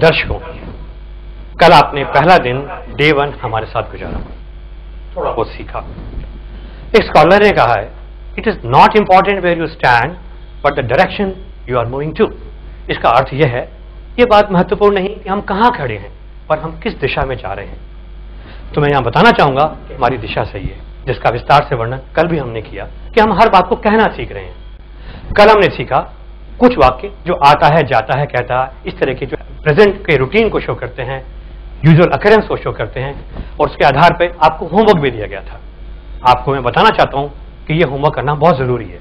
दर्शकों, कल आपने पहला दिन डे 1 हमारे साथ गुजारा, थोड़ा बहुत सीखा। एक स्कॉलर ने कहा है, it is not important where you stand but the direction you are moving to. इसका अर्थ यह है, यह बात महत्वपूर्ण नहीं कि हम कहाँ खड़े हैं, पर हम किस दिशा में जा रहे हैं। तो मैं यहां बताना चाहूंगा कि हमारी दिशा सही है, जिसका विस्तार से वर्णन कल भी हमने किया कि हम हर बात को कहना सीख रहे हैं। कल हमने सीखा कुछ वाक्य जो आता है, जाता है, कहता है, इस तरह के जो प्रेजेंट के रूटीन को शो करते हैं, यूजुअल अकरेंस को शो करते हैं, और उसके आधार पर आपको होमवर्क भी दिया गया था। आपको मैं बताना चाहता हूं कि यह होमवर्क करना बहुत जरूरी है।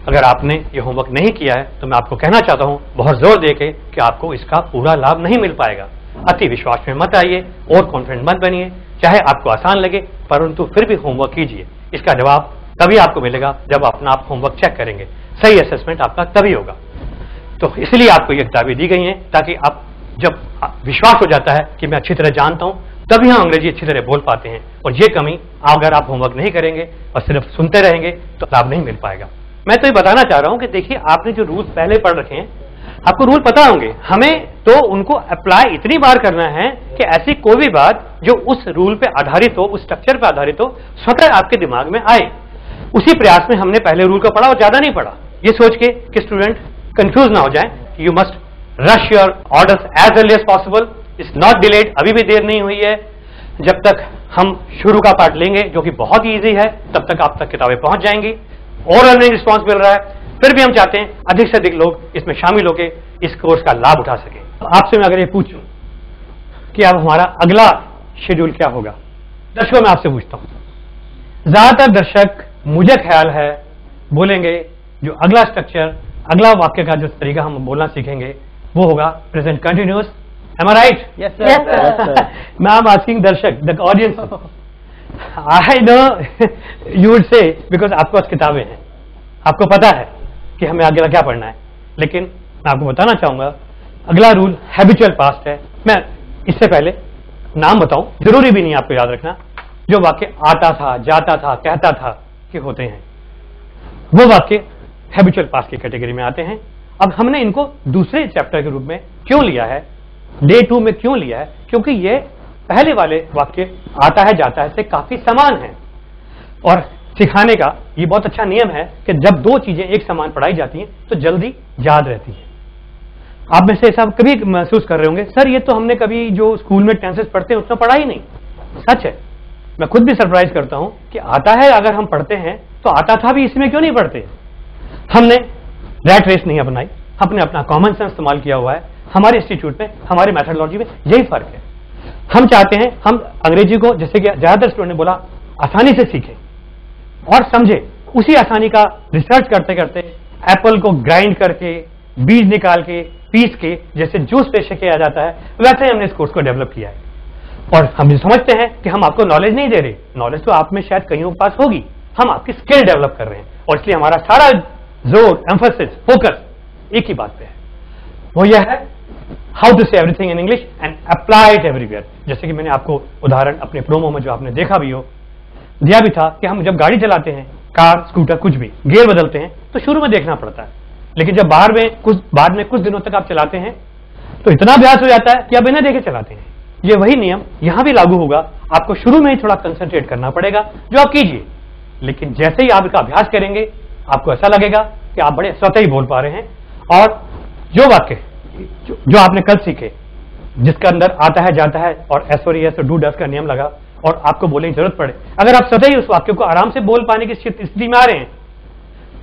अगर आपने ये होमवर्क नहीं किया है तो मैं आपको कहना चाहता हूं बहुत जोर देके कि आपको इसका पूरा लाभ नहीं मिल पाएगा। अति विश्वास में मत आइए और कॉन्फिडेंट मत बनिए, चाहे आपको आसान लगे, परंतु फिर भी होमवर्क कीजिए। इसका जवाब तभी आपको मिलेगा जब अपना आप होमवर्क चेक करेंगे। सही असेसमेंट आपका तभी होगा। तो इसलिए आपको ये किताबें दी गई हैं ताकि आप जब विश्वास हो जाता है कि मैं अच्छी तरह जानता हूं, तभी हम अंग्रेजी अच्छी तरह बोल पाते हैं। और ये कमी अगर आप होमवर्क नहीं करेंगे और सिर्फ सुनते रहेंगे तो लाभ नहीं मिल पाएगा। मैं तो ये बताना चाह रहा हूं कि देखिए, आपने जो रूल्स पहले पढ़ रखे हैं, आपको रूल पता होंगे, हमें तो उनको अप्लाई इतनी बार करना है कि ऐसी कोई भी बात जो उस रूल पे आधारित हो, उस स्ट्रक्चर पे आधारित हो, स्वतः आपके दिमाग में आए। उसी प्रयास में हमने पहले रूल को पढ़ा और ज्यादा नहीं पढ़ा, ये सोच के कि स्टूडेंट कंफ्यूज ना हो जाए। You must rush your orders as early as possible, is not delayed. अभी भी देर नहीं हुई है। जब तक हम शुरू का पार्ट लेंगे जो कि बहुत ही ईजी है, तब तक आप तक किताबें पहुंच जाएंगी और अर्निंग रिस्पॉन्स मिल रहा है। फिर भी हम चाहते हैं अधिक से अधिक लोग इसमें शामिल होकर इस कोर्स का लाभ उठा सके। आपसे मैं अगर ये पूछूं कि अब हमारा अगला शेड्यूल क्या होगा, दर्शकों मैं आपसे पूछता हूं। ज्यादातर दर्शक मुझे ख्याल है बोलेंगे जो अगला स्ट्रक्चर, अगला वाक्य का जो तरीका हम बोलना सीखेंगे वो होगा present continuous. Am I right? Yes, sir. Yes, sir. Now I'm asking दर्शक, the audience. I know you would say because आपके पास किताबें हैं, आपको पता है कि हमें आगे क्या पढ़ना है, लेकिन मैं आपको बताना चाहूंगा अगला रूल हैबिचुअल पास्ट है। मैं इससे पहले नाम बताऊं, जरूरी भी नहीं आपको याद रखना। जो वाक्य आता था, जाता था, कहता था कि होते हैं, वो वाक्य हैबिचुअल पास्ट की कैटेगरी में आते हैं। अब हमने इनको दूसरे चैप्टर के रूप में क्यों लिया है, डे 2 में क्यों लिया है, क्योंकि ये पहले वाले वाक्य आता है जाता है से काफी समान है। और सिखाने का ये बहुत अच्छा नियम है कि जब दो चीजें एक समान पढ़ाई जाती हैं तो जल्दी याद रहती है। आप में से ऐसा कभी महसूस कर रहे होंगे, सर ये तो हमने कभी जो स्कूल में टेंसेस पढ़ते हैं उसमें पढ़ा ही नहीं। सच है, मैं खुद भी सरप्राइज करता हूं कि आता है अगर हम पढ़ते हैं तो आता था भी इसमें क्यों नहीं पढ़ते। हमने रैट रेस नहीं अपनाई, हमने अपना कॉमन सेंस इस्तेमाल किया हुआ है। हमारे इंस्टीट्यूट में, हमारी मेथोडोलॉजी में यही फर्क है। हम चाहते हैं हम अंग्रेजी को, जैसे कि ज्यादातर स्टूडेंट ने बोला, आसानी से सीखें और समझे। उसी आसानी का रिसर्च करते करते एप्पल को ग्राइंड करके, बीज निकाल के, पीस के, जैसे जूस पेश किया जाता है, वैसे हमने इस कोर्स को डेवलप किया है। और हम समझते हैं कि हम आपको नॉलेज नहीं दे रहे, नॉलेज तो आप में शायद कईयों के पास होगी, हम आपकी स्किल डेवलप कर रहे हैं। और इसलिए हमारा सारा जोर, एम्फेसिस, फोकस एक ही बात पे है, वो यह है हाउ टू से everything in English and apply it everywhere. जैसे कि मैंने आपको उदाहरण अपने प्रोमो में जो आपने देखा भी हो, दिया भी था कि हम जब गाड़ी चलाते हैं, कार, स्कूटर, कुछ भी गियर बदलते हैं तो शुरू में देखना पड़ता है, लेकिन जब बाद में कुछ दिनों तक आप चलाते हैं तो इतना अभ्यास हो जाता है कि आप बिना देखे चलाते हैं। ये वही नियम यहां भी लागू होगा। आपको शुरू में ही थोड़ा कंसंट्रेट करना पड़ेगा, जो आप कीजिए, लेकिन जैसे ही आप इसका अभ्यास करेंगे आपको ऐसा लगेगा कि आप बड़े स्वतः ही बोल पा रहे हैं। और जो वाक्य जो आपने कल सीखे, जिसका अंदर आता है जाता है और एस और एस और डू डस का नियम लगा, और आपको बोलने की जरूरत पड़े, अगर आप स्वतः ही उस वाक्य को आराम से बोल पाने की स्थिति में आ रहे हैं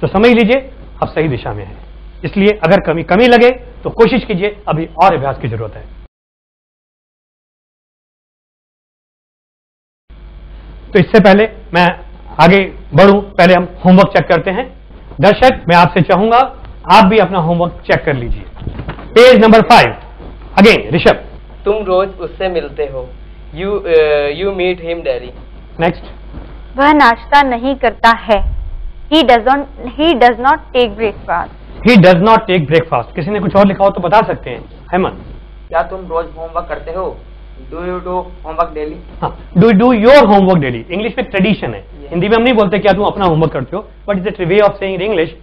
तो समझ लीजिए आप सही दिशा में हैं। इसलिए अगर कमी लगे तो कोशिश कीजिए, अभी और अभ्यास की जरूरत है। तो इससे पहले मैं आगे बढ़ूं, पहले हम होमवर्क चेक करते हैं। दर्शक, मैं आपसे चाहूंगा आप भी अपना होमवर्क चेक कर लीजिए। Page number 5 again. ऋषभ, तुम रोज उससे मिलते हो। You meet him daily. Next. वह नाश्ता नहीं करता है। He does not take breakfast. He does not take breakfast। किसी ने कुछ और लिखा हो तो बता सकते हैं। हेमंत, क्या तुम रोज होमवर्क करते हो? Do you do homework daily? हाँ, do you do your homework daily. English में ट्रेडिशन है, हिंदी में हम नहीं बोलते क्या तुम अपना होमवर्क करते हो, but it's a way of saying in English,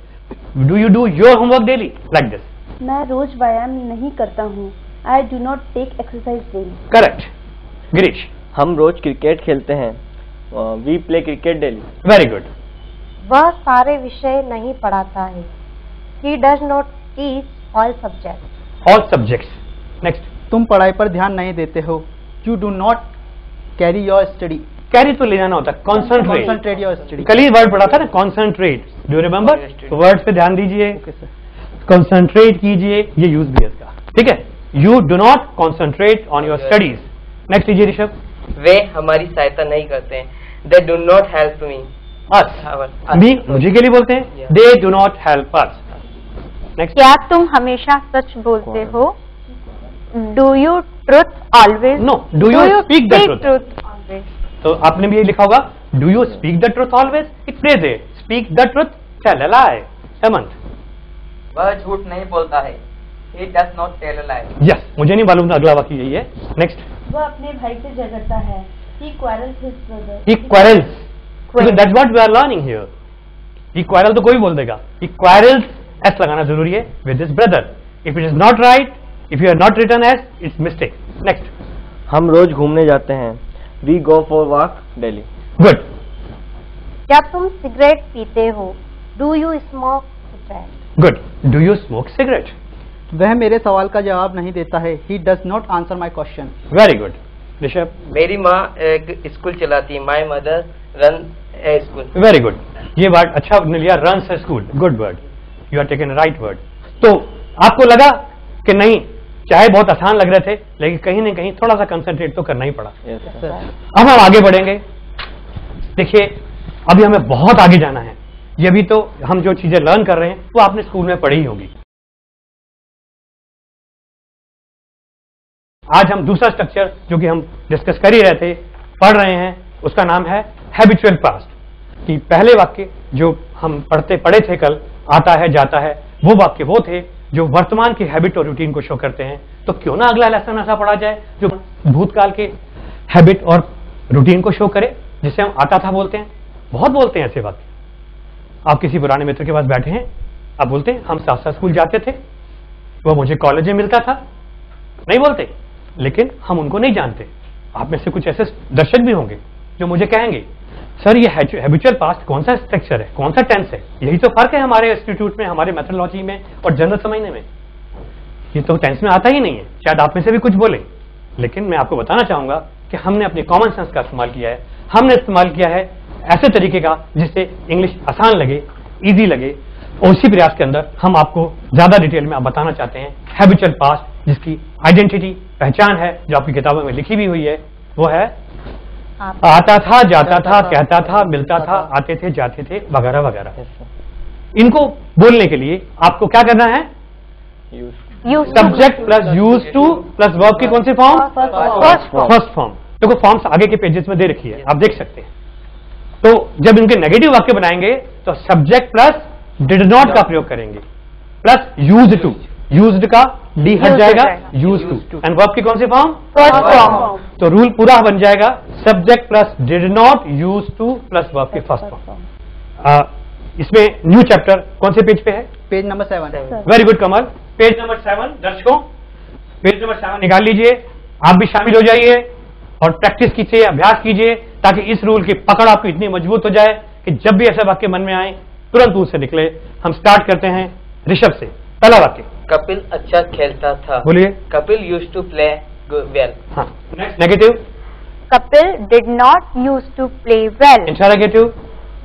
do you do your homework daily like this. मैं रोज व्यायाम नहीं करता हूँ। I do not take exercise daily. Correct. Girish. हम रोज क्रिकेट खेलते हैं। We play cricket daily. Very good. वह सारे विषय नहीं पढ़ाता है। He does not teach all subjects. All subjects. Next. तुम पढ़ाई पर ध्यान नहीं देते हो। You do not carry your study. Carry तो ले जाना होता है, कॉन्सेंट्रेट। Concentrate your study. कल ही वर्ड पढ़ा था ना, concentrate. Do you remember? Words पे ध्यान दीजिए, Okay, sir. कॉन्सेंट्रेट कीजिए, ये यूज भी है इसका, ठीक है। You do not concentrate on your studies. Next लीजिए ऋषभ। वे हमारी सहायता नहीं करते हैं। They do not help me. अस मी मुझे के लिए बोलते हैं, Yeah. They do not help us. Next. क्या तुम हमेशा सच बोलते हो? Do you truth always? No, do you speak the truth? Truth always? तो आपने भी ये लिखा होगा, do you speak the truth always? It plays है, speak the truth, tell a lie. Hemant. वह झूठ नहीं बोलता है। He does not tell a lie. Yes, मुझे नहीं मालूम था अगला वाक्य यही है। नेक्स्ट। वह अपने भाई से झगड़ता है। He quarrels his brother. He quarrels, that's what we are learning here. He quarrel तो कोई बोल देगा, ही क्वारल्स एस लगाना जरूरी है with his brother. If it is not right, if you are not return S, it's mistake. Next. हम रोज घूमने जाते हैं। We go for walk daily. Good. क्या तुम सिगरेट पीते हो? Do you smoke cigarette? Good. Do you smoke cigarette? वह मेरे सवाल का जवाब नहीं देता है। He does not answer my question. Very good. Rishabh. मेरी माँ एक स्कूल चलाती है। My mother run a school. Very good. ये वर्ड अच्छा आपने लिया, रन से school, good word, you are taken right word. तो आपको लगा कि नहीं, चाहे बहुत आसान लग रहे थे, लेकिन कहीं ना कहीं थोड़ा सा कंसंट्रेट तो करना ही पड़ा। Sir. अब हम आगे बढ़ेंगे। देखिए, अभी हमें बहुत आगे जाना है। ये भी तो हम जो चीजें लर्न कर रहे हैं वो आपने स्कूल में पढ़ी ही होगी। आज हम दूसरा स्ट्रक्चर जो कि हम डिस्कस कर ही रहे थे, पढ़ रहे हैं, उसका नाम है हैबिचुअल पास्ट। कि पहले वाक्य जो हम पढ़े थे कल, आता है जाता है, वो वाक्य वो थे जो वर्तमान की हैबिट और रूटीन को शो करते हैं। तो क्यों ना अगला लेसन ऐसा पढ़ा जाए जो भूतकाल के हैबिट और रूटीन को शो करे, जिसे हम आता था बोलते हैं। बहुत बोलते हैं ऐसे वाक्य। आप किसी पुराने मित्र के पास बैठे हैं, आप बोलते हैं हम साथ साथ स्कूल जाते थे, वो मुझे कॉलेज में मिलता था, नहीं बोलते, लेकिन हम उनको नहीं जानते। आप में से कुछ ऐसे दर्शक भी होंगे जो मुझे कहेंगे, सर ये हैबिचुअल पास्ट कौन सा स्ट्रक्चर है, कौन सा टेंस है? यही तो फर्क है हमारे इंस्टीट्यूट में, हमारे मेथोडोलॉजी में और जनरल समझने में। ये तो टेंस में आता ही नहीं है। शायद आप में से भी कुछ बोले, लेकिन मैं आपको बताना चाहूंगा कि हमने अपने कॉमन सेंस का इस्तेमाल किया है। हमने इस्तेमाल किया है ऐसे तरीके का जिससे इंग्लिश आसान लगे, इजी लगे, और उसी प्रयास के अंदर हम आपको ज्यादा डिटेल में आप बताना चाहते हैं हैबिचुअल पास्ट, जिसकी आइडेंटिटी, पहचान है, जो आपकी किताबों में लिखी भी हुई है। वो है आता था, जाता था, कहता था, मिलता था, आते थे, जाते थे, वगैरह वगैरह। इनको बोलने के लिए आपको क्या करना है? Subject plus use two plus verb की कौन सी फॉर्म? First form. देखो फॉर्म्स आगे के पेजेस में दे रखी है, आप देख सकते हैं। तो जब इनके नेगेटिव वाक्य बनाएंगे तो सब्जेक्ट प्लस डिड नॉट का प्रयोग करेंगे, प्लस यूज्ड टू, यूज्ड का डी हट जाएगा, यूज्ड टू, एंड वर्ब की कौन सी फॉर्म? First form. तो रूल पूरा बन जाएगा, subject plus did not, used two plus verb की फर्स्ट फॉर्म। इसमें न्यू चैप्टर कौन से पेज पे है? Page number 7. वेरी गुड कमल, पेज नंबर 7। दर्शकों, पेज नंबर 7 निकाल लीजिए, आप भी शामिल हो जाइए और प्रैक्टिस कीजिए, अभ्यास कीजिए, ताकि इस रूल की पकड़ आपकी इतनी मजबूत हो जाए कि जब भी ऐसे वाक्य मन में आए तुरंत उससे निकले। हम स्टार्ट करते हैं ऋषभ से। पहला वाक्य। कपिल अच्छा खेलता था। बोलिए। Kapil used to play well. हाँ, next negative. Kapil did not use to play well. Interrogative.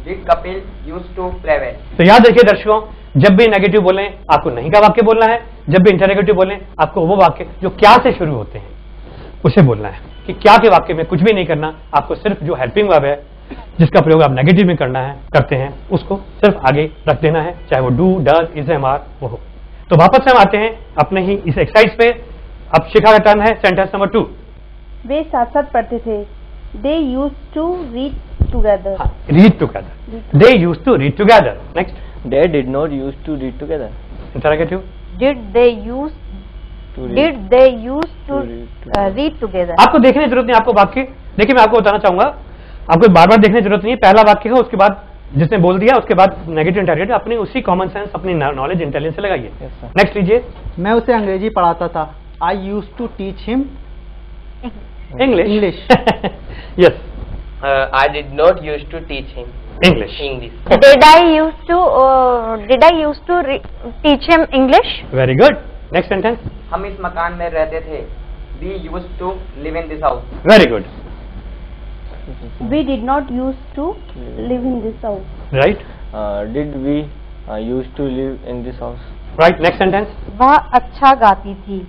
Did Kapil used to play well? तो याद रखिए दर्शकों, जब भी नेगेटिव बोलें आपको नहीं का वाक्य बोलना है, जब भी इंटरोगेटिव बोलें आपको वो वाक्य जो क्या से शुरू होते हैं उसे बोलना है। कि क्या के वाक्य में कुछ भी नहीं करना, आपको सिर्फ जो हेल्पिंग वर्ब है जिसका प्रयोग आप नेगेटिव में करते हैं उसको सिर्फ आगे रख देना है, चाहे वो do, does, is, am, are वो हो। तो वापस हम आते हैं अपने ही इस एक्सरसाइज पे। अब शिखा का टर्न है, सेंटेंस नंबर 2। वे साथ साथ पढ़ते थे। They used to read together. Read together. They used to read together. Next. They did not used to read together. Interrogative. Did they use to read together? आपको देखने की जरूरत नहीं, आपको वाक्य देखिए, मैं आपको बताना चाहूंगा, आपको बार बार देखने की जरूरत नहीं है। पहला वाक्य है, उसके बाद जिसने बोल दिया उसके बाद नेगेटिव इंटरोगेटिव अपनी उसी कॉमन सेंस, अपनी नॉलेज, इंटेलिजेंस से लगाइए। नेक्स्ट लीजिए। मैं उसे अंग्रेजी पढ़ाता था। I used to teach him English. English. Yes, I did not used to teach him English. English. Did I used to teach him English? Very good. Next sentence. हम इस मकान में रहते थे. We used to live in this house. Very good. We did not used to live in this house. Right. Did we used to live in this house? Right. Next sentence. वह अच्छा गाती थी.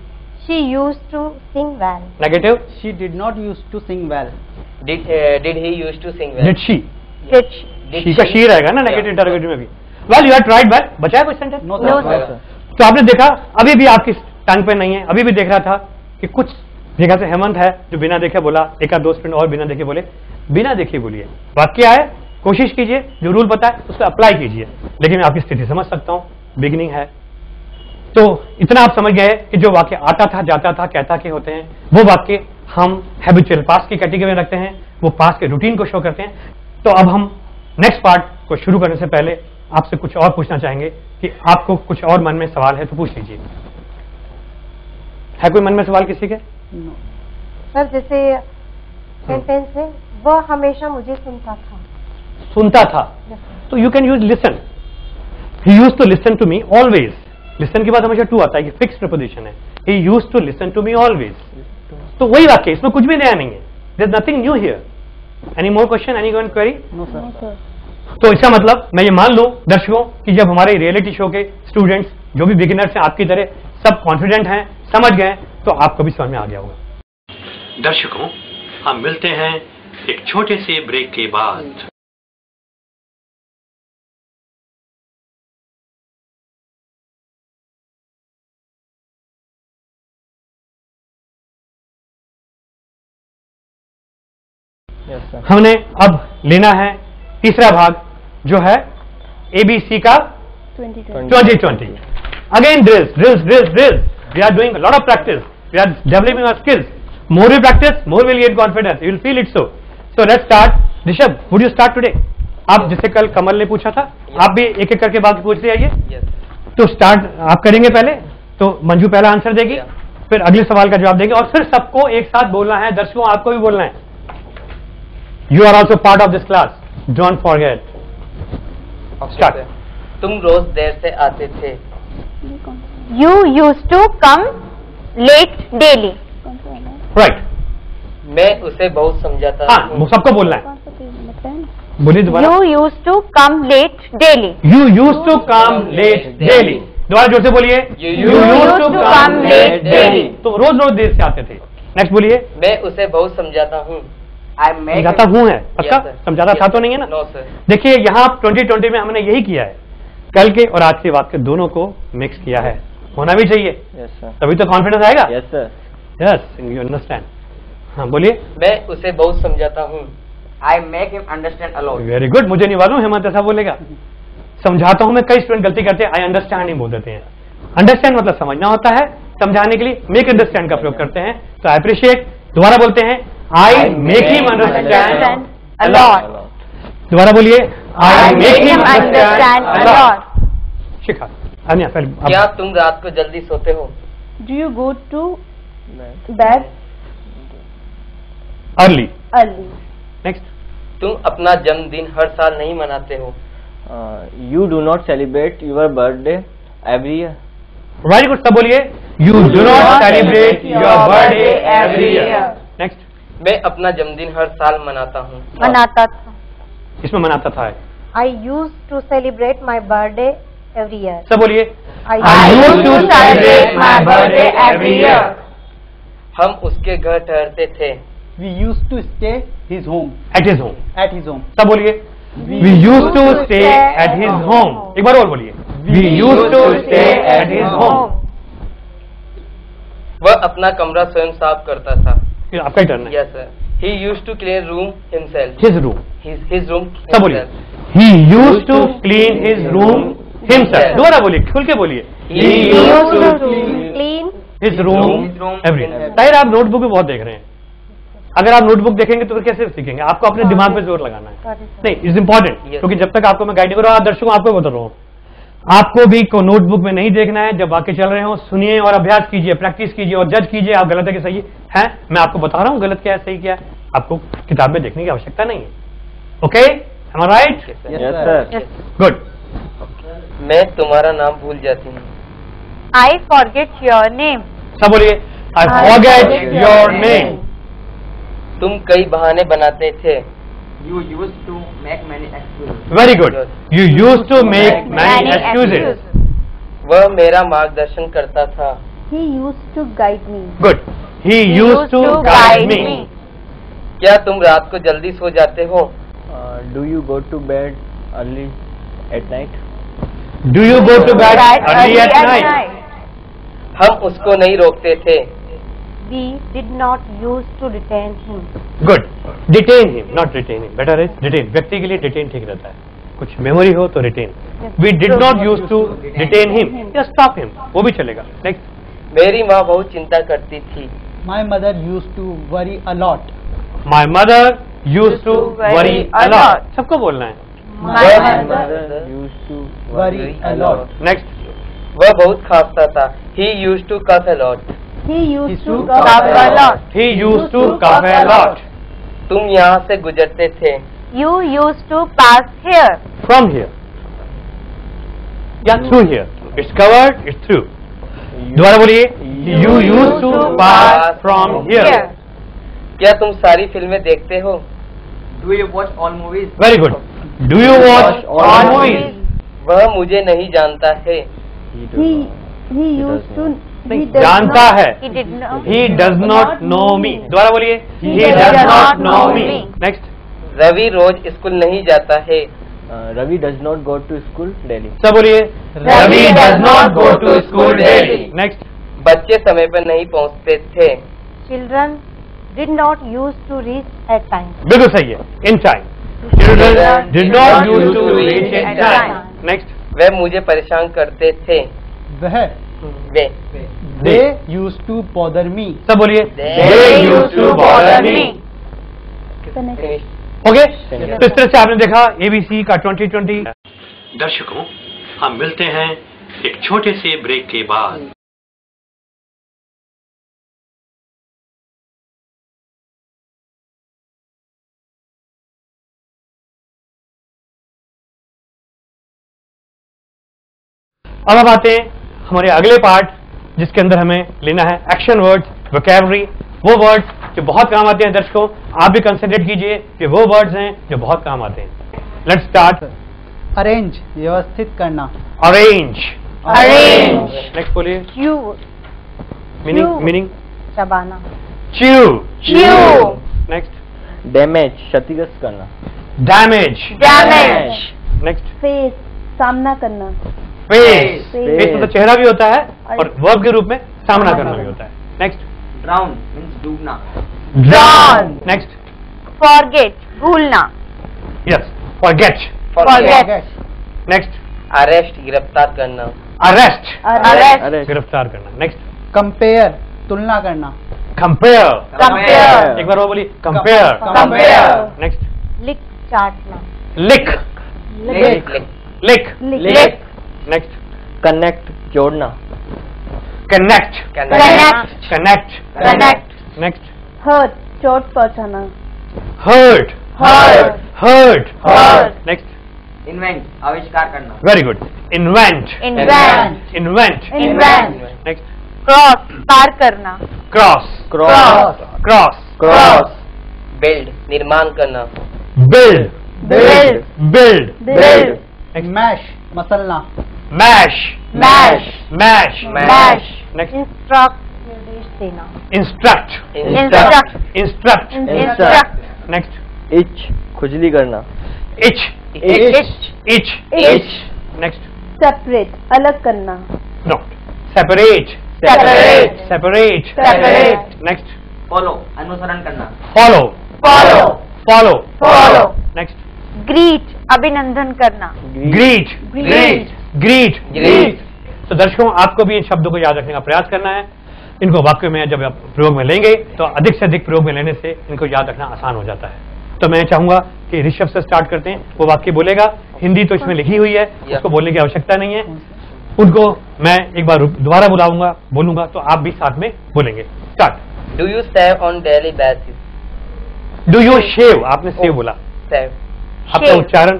She used to sing well. Negative. She did not used to sing well. Did he used to sing well? Did she? Did she? Did she का she रहेगा ना negative interrogative में भी. Well, you have tried well. बचा है कोई sentence? No, No, sir. sir. तो आपने देखा अभी भी आपकी टांग पे नहीं है. अभी भी देख रहा था कि कुछ जगह से हेमंत है जो बिना देखे बोला, एक आध दो स्टूडेंट और बिना देखे बोले. बिना देखे बोलिए. वाक्य है, कोशिश कीजिए, जो रूल पता है उसको अप्लाई कीजिए. लेकिन मैं आपकी स्थिति समझ सकता हूँ, बिगिनिंग है. तो इतना आप समझ गए कि जो वाक्य आता था, जाता था, कहता के होते हैं, वो वाक्य हम हैबिचुअल पास्ट की कैटेगरी में रखते हैं. वो पास्ट के रूटीन को शो करते हैं. तो अब हम नेक्स्ट पार्ट को शुरू करने से पहले आपसे कुछ और पूछना चाहेंगे कि आपको कुछ और मन में सवाल है तो पूछ लीजिए. है कोई मन में सवाल किसी के? No. सर जैसे सेंटेंस है, वह हमेशा मुझे सुनता था. सुनता था. तो you can use listen. He use to listen to me always. Listen के बाद हमेशा टू आता है, कि फिक्स प्रीपोजिशन है. He use to listen to me always. तो वही वाक्य, इसमें कुछ भी नया नहीं है. There is nothing new here. Any more question, any one query? No, sir. No, sir. तो इसका मतलब मैं ये मान लूं दर्शकों कि जब हमारे रियलिटी शो के स्टूडेंट्स जो भी बिगिनर्स हैं आपकी तरह सब कॉन्फिडेंट हैं, समझ गए, तो आपको भी समझ में आ गया होगा. दर्शकों, हम मिलते हैं एक छोटे से ब्रेक के बाद. Yes, sir. हमने अब लेना है तीसरा भाग जो है ABC का 2020. 2020. Again drills. We are doing a lot of practice. We are developing our skills. More we practice, more we'll get confidence. You will feel it so. So let's start. Rishabh, would you start today? आप जिससे कल कमल ने पूछा था, आप भी एक एक करके बाकी पूछते आइए. Yes. तो स्टार्ट आप करेंगे पहले, तो मंजू पहला आंसर देगी, फिर अगले सवाल का जवाब देंगे और फिर सबको एक साथ बोलना है. दर्शकों आपको भी बोलना है. You are also part of this class. Don't forget. Start. तुम रोज देर से आते थे. You used to come late daily. Right. मैं उसे बहुत समझाता हाँ, हूँ. वो सबको बोलना है. बोलिए दोबारा. You used to come late daily. You used to come late daily. दोबारा जोर से बोलिए. You used to come late daily. तो रोज रोज देर से आते थे. नेक्स्ट बोलिए. मैं उसे बहुत समझाता हूँ. I make समझाता हूँ है पक्का? Yes, sir. समझाता था तो नहीं है ना? No, sir. देखिए यहाँ 2020 में हमने यही किया है. कल के और आज के वाक्य दोनों को मिक्स किया है. होना भी चाहिए, Yes, sir. तभी तो कॉन्फिडेंस आएगा. Yes, sir. Yes, you understand. हाँ बोलिए. मैं उसे बहुत समझाता हूँ. I make him understand a lot. Very good. मुझे नहीं मालूम हेमंत ऐसा बोलेगा. समझाता हूँ मैं. कई स्टूडेंट गलती करते हैं, आई अंडरस्टैंड नहीं बोल देते हैं. अंडरस्टैंड मतलब समझना होता है. समझाने के लिए मेक अंडरस्टैंड का प्रयोग करते हैं. तो आई अप्रिशिएट. दोबारा बोलते हैं. I make him understand A lot. दोबारा बोलिए. I make him understand a lot. शिखा. अन्य पहले क्या अब तुम रात को जल्दी सोते हो? Do you go to bed early. early? Next. तुम अपना जन्मदिन हर साल नहीं मनाते हो. You do not celebrate your birthday every year. Very good. सब बोलिए. You do not celebrate your birthday every year. Next. मैं अपना जन्मदिन हर साल मनाता हूँ. मनाता था. इसमें मनाता था. I used to celebrate my birthday every year. सब बोलिए. I used to celebrate my birthday every year. हम उसके घर ठहरते थे. We used to stay his home. At his home. At his home. सब बोलिए. We use to stay at his home. एक बार और बोलिए. We use to stay at his home. वह अपना कमरा स्वयं साफ करता था. आपका ही टर्न है. Yes, sir. He used to clean room himself. His room. His room. सब बोलिए. himself. He use to clean his room himself. दोबारा बोलिए, खुल के बोलिए. He used used to to clean his room His room every. every. शायद आप notebook भी बहुत देख रहे हैं. अगर आप नोटबुक देखेंगे तो फिर कैसे सीखेंगे? आपको अपने दिमाग पे जोर लगाना है. नहीं, इट्स इंपॉर्टेंट. Yes. क्योंकि जब तक आपको मैं गाइड नहीं करूँ, दर्शकों आपको बता रहा हूँ, आपको भी को नोटबुक में नहीं देखना है, जब वाक्य चल रहे हो सुनिए और अभ्यास कीजिए, प्रैक्टिस कीजिए और जज कीजिए आप गलत है कि सही है। मैं आपको बता रहा हूं गलत क्या है सही क्या है, आपको किताब में देखने की आवश्यकता नहीं है। ओके, एम आई राइट? Yes sir. गुड। मैं तुम्हारा नाम भूल जाती हूँ। I forget your name. सब बोलिए, आई फॉरगेट योर नेम। तुम कई बहाने बनाते थे। You used to make many excuses. Very good. You used to make many excuses. वह मेरा मार्गदर्शन करता था। He used to guide me. Good. He used to guide me. क्या तुम रात को जल्दी सो जाते हो? Do you go to bed early at night? Do you go to bed early at night? हम उसको नहीं रोकते थे। We did not use to detain him. Good. Detain him, not retain him. Better is detain. व्यक्ति के लिए detain ठीक रहता है, कुछ मेमोरी हो तो retain. We did not use to detain him या स्टॉप हिम, वो भी चलेगा। नेक्स्ट। मेरी माँ बहुत चिंता करती थी। My mother used to worry a lot. My mother use to worry a lot. सबको बोलना है। My mother used to Worry a lot. Next. वह बहुत खांसता था। He used to cough a lot. He used to cough cough a a lot. He use to cough a lot. तुम यहाँ से गुजरते थे। You used to pass here. From here या through here, it's covered, it's through. दोबारा बोलिए, you use to pass from here. Here. क्या तुम सारी फिल्में देखते हो? Do you watch all movies? Very good. Do you watch all movies? वह मुझे नहीं जानता है। He used to. He does जानता not- है। He did not. He does not know me. दोबारा बोलिए, he does not know me. Next. Ravi रोज स्कूल नहीं जाता है। Ravi does not go to school daily. सब बोलिए, Ravi does not go to school daily. Next. बच्चे समय पर नहीं पहुँचते थे। Children did not use to reach at time. बिल्कुल सही है, in time. Children did not use to reach in time. Next. वे मुझे परेशान करते थे। वह वे they used to bother me. सब बोलिए, They they used to bother me। Finish. Okay, तो इस तरह से आपने देखा एबीसी का 2020। दर्शकों, हम मिलते हैं एक छोटे से ब्रेक के बाद। अब हम आते हैं हमारे अगले पार्ट, जिसके अंदर हमें लेना है एक्शन वर्ड्स, वोकैबुलरी, वो वर्ड्स जो बहुत काम आते हैं। दर्शकों, आप भी कंसिडर कीजिए कि वो वर्ड्स हैं जो बहुत काम आते हैं। Let's start. Arrange व्यवस्थित करना. अरेंज। Arrange. नेक्स्ट बोलिए। Chew. मीनिंग चबाना. च्यू। Chew. नेक्स्ट। Damage क्षतिग्रस्त करना. डैमेज। Damage. नेक्स्ट। Face सामना करना. फेस। Face. फेस मतलब चेहरा भी होता है और वर्ब के रूप में सामना करना भी होता है। नेक्स्ट। Drown means डूबना. ड्रॉन। नेक्स्ट। Forget. भूलना. Yes, forget. Forget. Next. Arrest गिरफ्तार करना. अरेस्ट। Arrest. गिरफ्तार करना। नेक्स्ट। Compare तुलना करना. कंपेयर। Compare. एक बार वो बोली, कंपेयर। Compare. नेक्स्ट। लिख चाटना. लिख। Lick. Lick. Lick. Next. Connect जोड़ना. Connect. Connect. Connect. Connect. Next. Hurt चोट पहुंचाना. Hurt. Hurt. Hurt. Hurt. Next. Invent आविष्कार करना. Very good. Invent. Invent. Invent. Invent. Next. Cross. पार करना. Cross. Cross. Cross. Cross. Build निर्माण करना. Build. Build. Build. Build. Mash मसलना. Mash. Mash. Mash. Mash. Next. Instruct निर्देश देना. Instruct. Instruct. Instruct. Instruct. Next. Itch खुजली करना. Itch. Itch. Itch. Itch. Next. Separate अलग करना. No, separate. Separate. Separate. Separate. Next. Follow अनुसरण करना. Follow. Follow. Follow. Follow. Next. Greet. अभिनंदन करना. ग्रीट। Greet. ग्रीट। ग्रीट. तो दर्शकों, आपको भी इन शब्दों को याद रखने का प्रयास करना है। इनको वाक्य में जब आप प्रयोग में लेंगे तो अधिक से अधिक प्रयोग में लेने से इनको याद रखना आसान हो जाता है। तो मैं चाहूंगा कि ऋषभ से स्टार्ट करते हैं, वो वाक्य बोलेगा, हिंदी तो इसमें लिखी हुई है, उसको बोलने की आवश्यकता नहीं है। उनको मैं एक बार दोबारा बोलूंगा तो आप भी साथ में बोलेंगे। Start. Do you save on daily basis? Do you shave? आपने सेव बोला, सेव आपका उच्चारण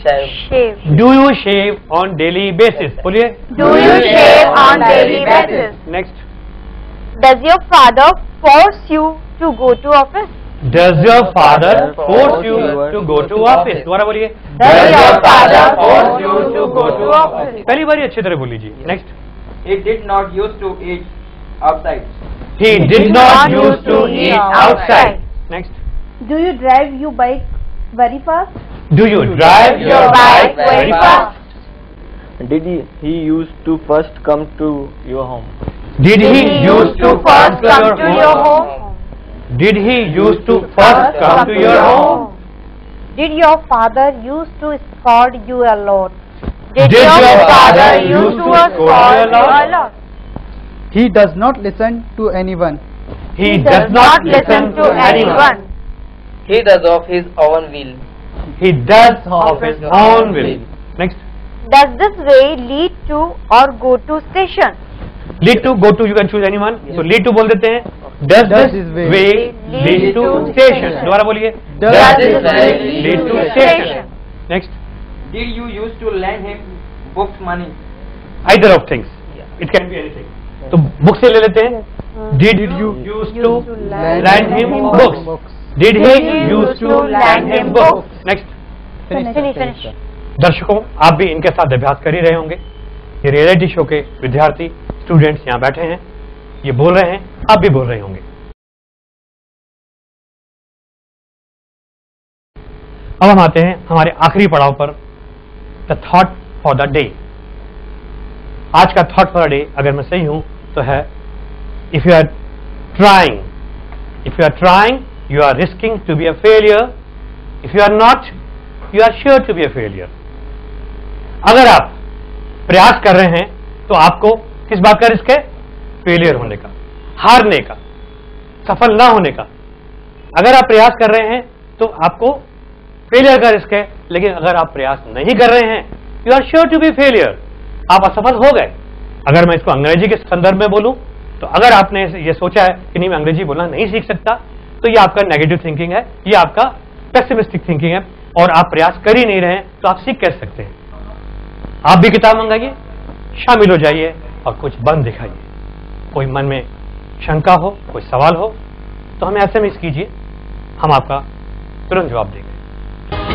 Shave. Do you shave on daily basis? बोलिए। Do you shave on daily basis? Next. Does your father force you to go to office? Does your father force you to go to office? दोबारा बोलिए। Does your father force you to go to office? पहली बार अच्छी तरह बोल लीजिए। Next. He did not used to eat outside. He did not used to eat outside. Next. Do you drive your bike very fast? Do you drive your bike very fast? Did he used to first come to your home? Did he used to first come to your home? Did he used to first come to your home? Did your father used to scold you a lot? Did your father used to scold you a lot? He does not listen to anyone. He does not listen to anyone. He does of his own will. He does of his own will. Next. Does this way lead to or go to station? Lead to, go to, you can choose anyone. So lead to बोल देते हैं. Does this way lead to station? दोबारा बोलिए. Does this way lead to station? Next. Did you used to lend him books money? Either of things. It can be anything. तो book से ले लेते हैं. Did you used to lend him books? Did he used to lend him books? Next. Finish. दर्शकों, आप भी इनके साथ अभ्यास कर ही रहे होंगे। ये रियलिटी शो के विद्यार्थी स्टूडेंट्स यहाँ बैठे हैं, ये बोल रहे हैं, आप भी बोल रहे होंगे। अब हम आते हैं हमारे आखिरी पड़ाव पर, the thought for the day. आज का थॉट फॉर द डे, अगर मैं सही हूं तो है, if you are trying you are risking to be a failure. If you are not, you are sure to be a failure. अगर आप प्रयास कर रहे हैं तो आपको किस बात का रिस्क है? फेलियर होने का, हारने का, सफल ना होने का। अगर आप प्रयास कर रहे हैं तो आपको फेलियर का रिस्क है, लेकिन अगर आप प्रयास नहीं कर रहे हैं, you are sure to be failure, आप असफल हो गए। अगर मैं इसको अंग्रेजी के संदर्भ में बोलूं तो अगर आपने ये सोचा है कि नहीं मैं अंग्रेजी बोलना नहीं सीख सकता, तो ये आपका नेगेटिव थिंकिंग है, ये आपका पेसिमिस्टिक थिंकिंग है, और आप प्रयास कर ही नहीं रहे हैं तो आप सीख कैसे सकते हैं? आप भी किताब मंगाइए, शामिल हो जाइए और कुछ बन दिखाइए। कोई मन में शंका हो, कोई सवाल हो तो हमें SMS कीजिए, हम आपका तुरंत जवाब देंगे।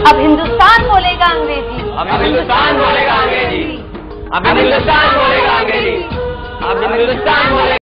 अब हिंदुस्तान बोलेगा अंग्रेजी। अब हिंदुस्तान बोलेगा अंग्रेजी। अब हिंदुस्तान बोलेगा अंग्रेजी। अब हिंदुस्तान बोलेगा